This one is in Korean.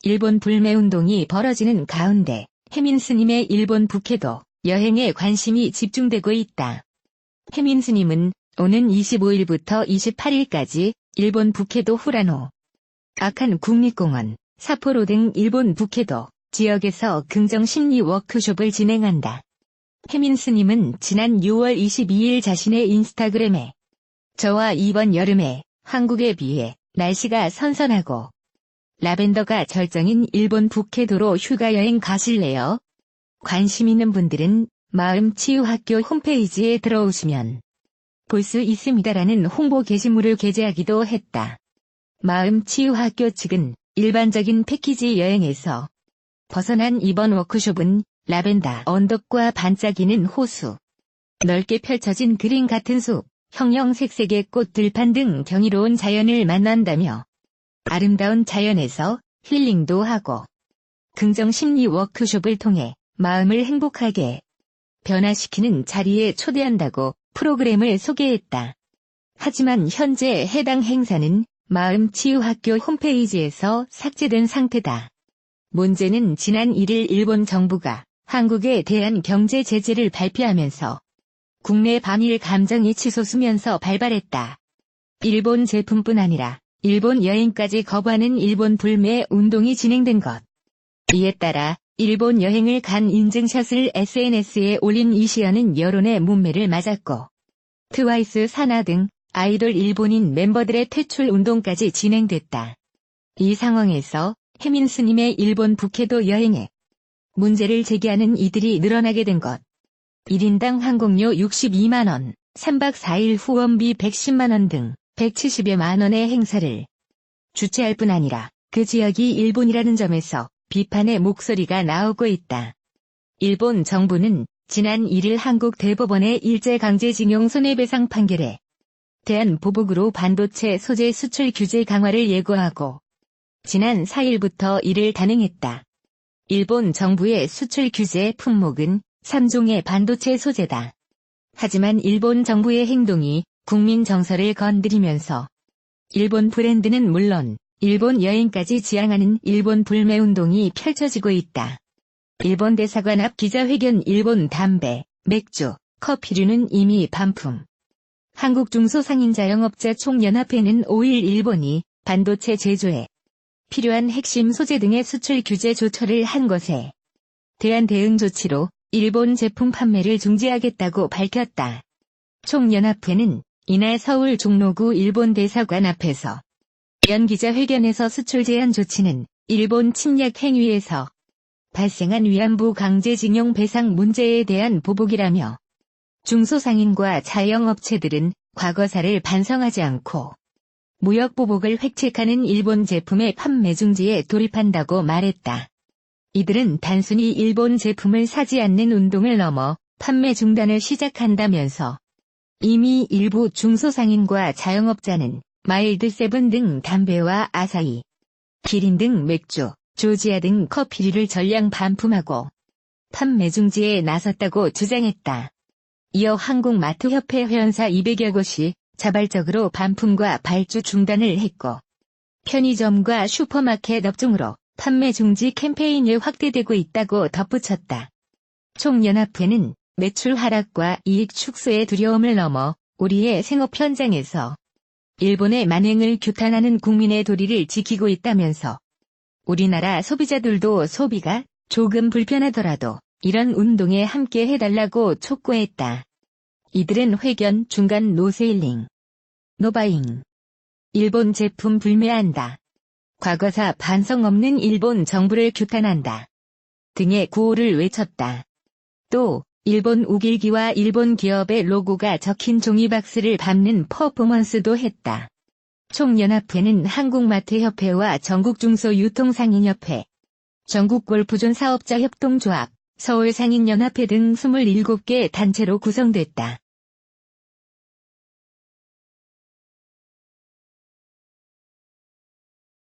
일본 불매운동이 벌어지는 가운데 혜민 스님의 일본 북해도 여행에 관심이 집중되고 있다. 혜민 스님은 오는 25일부터 28일까지 일본 북해도 후라노, 아칸 국립공원, 삿포로 등 일본 북해도 지역에서 긍정심리 워크숍을 진행한다. 혜민 스님은 지난 6월 22일 자신의 인스타그램에 저와 이번 여름에 한국에 비해 날씨가 선선하고 라벤더가 절정인 일본 북해도로 휴가여행 가실래요? 관심 있는 분들은 마음치유학교 홈페이지에 들어오시면 볼 수 있습니다라는 홍보 게시물을 게재하기도 했다. 마음치유학교 측은 일반적인 패키지 여행에서 벗어난 이번 워크숍은 라벤더 언덕과 반짝이는 호수, 넓게 펼쳐진 그림 같은 숲, 형형색색의 꽃 들판 등 경이로운 자연을 만난다며 아름다운 자연에서 힐링도 하고 긍정심리 워크숍을 통해 마음을 행복하게 변화시키는 자리에 초대한다고 프로그램을 소개했다. 하지만 현재 해당 행사는 마음치유학교 홈페이지에서 삭제된 상태다. 문제는 지난 1일 일본 정부가 한국에 대한 경제 제재를 발표하면서 국내 반일 감정이 치솟으면서 발발했다. 일본 제품뿐 아니라 일본 여행까지 거부하는 일본 불매 운동이 진행된 것. 이에 따라 일본 여행을 간 인증샷을 SNS에 올린 이시연은 여론의 문매를 맞았고 트와이스 사나 등 아이돌 일본인 멤버들의 퇴출 운동까지 진행됐다. 이 상황에서 혜민 스님의 일본 북해도 여행에 문제를 제기하는 이들이 늘어나게 된 것. 1인당 항공료 62만원, 3박 4일 후원비 110만원 등 170여만 원의 행사를 주최할 뿐 아니라 그 지역이 일본이라는 점에서 비판의 목소리가 나오고 있다. 일본 정부는 지난 1일 한국 대법원의 일제강제징용 손해배상 판결에 대한 보복으로 반도체 소재 수출 규제 강화를 예고하고 지난 4일부터 이를 단행했다. 일본 정부의 수출 규제 품목은 3종의 반도체 소재다. 하지만 일본 정부의 행동이 국민 정서를 건드리면서 일본 브랜드는 물론 일본 여행까지 지향하는 일본 불매운동이 펼쳐지고 있다. 일본 대사관 앞 기자회견. 일본 담배, 맥주, 커피류는 이미 반품. 한국 중소상인자영업자 총연합회는 5일 일본이 반도체 제조에 필요한 핵심 소재 등의 수출 규제 조처를 한 것에 대한 대응 조치로 일본 제품 판매를 중지하겠다고 밝혔다. 총연합회는 이날 서울 종로구 일본 대사관 앞에서 연 기자회견에서 수출 제한 조치는 일본 침략 행위에서 발생한 위안부 강제징용 배상 문제에 대한 보복이라며 중소상인과 자영업체들은 과거사를 반성하지 않고 무역보복을 획책하는 일본 제품의 판매 중지에 돌입한다고 말했다. 이들은 단순히 일본 제품을 사지 않는 운동을 넘어 판매 중단을 시작한다면서 이미 일부 중소상인과 자영업자는 마일드 세븐 등 담배와 아사히, 기린 등 맥주, 조지아 등 커피류를 전량 반품하고 판매 중지에 나섰다고 주장했다. 이어 한국마트협회 회원사 200여 곳이 자발적으로 반품과 발주 중단을 했고 편의점과 슈퍼마켓 업종으로 판매 중지 캠페인이 확대되고 있다고 덧붙였다. 총연합회는 매출 하락과 이익 축소의 두려움을 넘어 우리의 생업 현장에서 일본의 만행을 규탄하는 국민의 도리를 지키고 있다면서 우리나라 소비자들도 소비가 조금 불편하더라도 이런 운동에 함께 해달라고 촉구했다. 이들은 회견 중간 노세일링, 노바잉, 일본 제품 불매한다, 과거사 반성 없는 일본 정부를 규탄한다 등의 구호를 외쳤다. 또 일본 우길기와 일본 기업의 로고가 적힌 종이박스를 밟는 퍼포먼스도 했다. 총연합회는 한국마트협회와 전국중소유통상인협회, 전국골프존 사업자협동조합, 서울상인연합회 등 27개 단체로 구성됐다.